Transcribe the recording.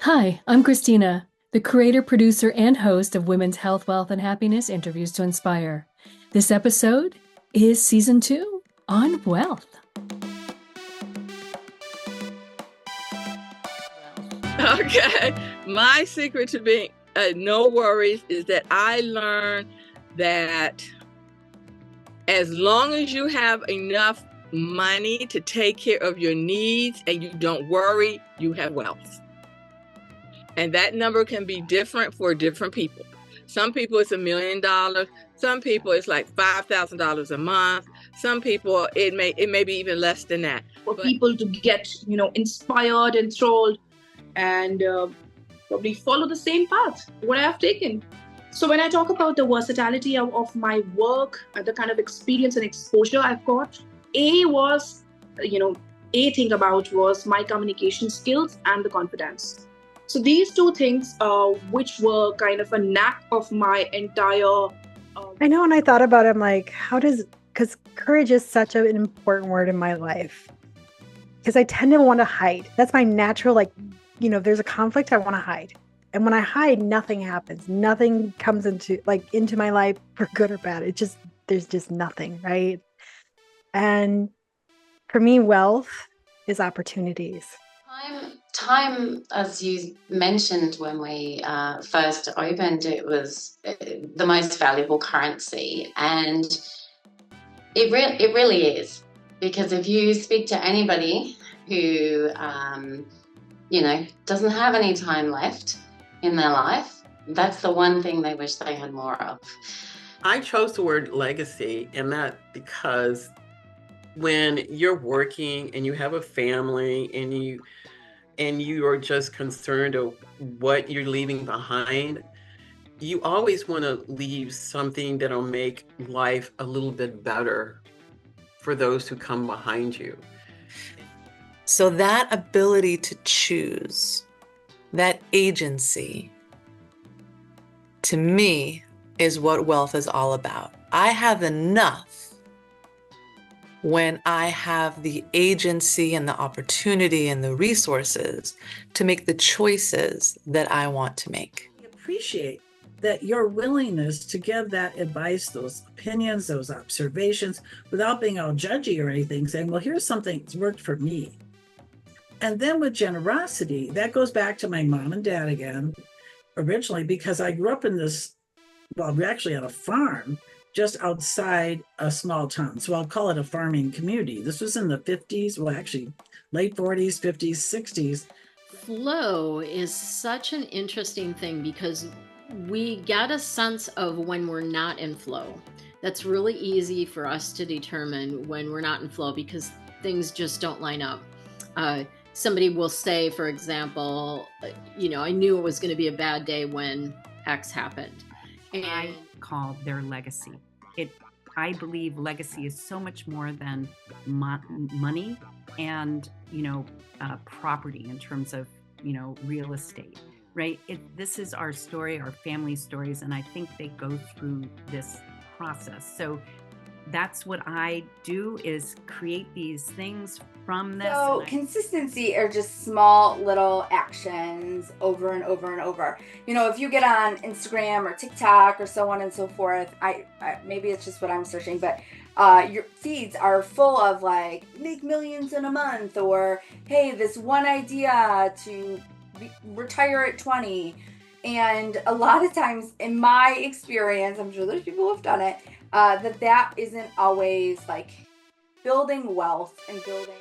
Hi, I'm Christina, the creator, producer, and host of Women's Health, Wealth, and Happiness Interviews to Inspire. This episode is Season 2 on wealth. Okay. My secret to being no worries is that I learned that as long as you have enough money to take care of your needs and you don't worry, you have wealth. And that number can be different for different people. Some people it's $1 million. Some people it's like $5,000 a month. Some people it may be even less than that. For people to get inspired, enthralled, and probably follow the same path what I have taken. So when I talk about the versatility of my work, the kind of experience and exposure I've got, a thing about was my communication skills and the confidence. So these two things, which were kind of a knack of my entire. I know, and I thought about it, I'm like, because courage is such an important word in my life. Because I tend to want to hide. That's my natural, if there's a conflict, I want to hide. And when I hide, nothing happens. Nothing comes into my life for good or bad. There's just nothing, right? And for me, wealth is opportunities. Time, as you mentioned when we first opened, it was the most valuable currency. And it really is. Because if you speak to anybody who, doesn't have any time left in their life, that's the one thing they wish they had more of. I chose the word legacy, and that because when you're working and you have a family and you are just concerned of what you're leaving behind, you always want to leave something that'll make life a little bit better for those who come behind you. So that ability to choose, that agency, to me, is what wealth is all about. I have enough when I have the agency and the opportunity and the resources to make the choices that I want to make. I appreciate that your willingness to give that advice, those opinions, those observations, without being all judgy or anything, saying, well, here's something that's worked for me. And then with generosity, that goes back to my mom and dad again, originally, because I grew up in we're actually on a farm just outside a small town. So I'll call it a farming community. This was in the 50s, well, actually late 40s, 50s, 60s. Flow is such an interesting thing because we get a sense of when we're not in flow. That's really easy for us to determine when we're not in flow because things just don't line up. Somebody will say, for example, I knew it was going to be a bad day when X happened. And I call their legacy. I believe legacy is so much more than money and, property in terms of, real estate, right? This is our story, our family stories, and I think they go through this process. So that's what I do, is create these things from this. So consistency are just small little actions over and over and over. If you get on Instagram or TikTok or so on and so forth, I maybe it's just what I'm searching, but your feeds are full of make millions in a month, or hey, this one idea to retire at 20. And a lot of times in my experience, I'm sure there's people who've done it, that isn't always building wealth and building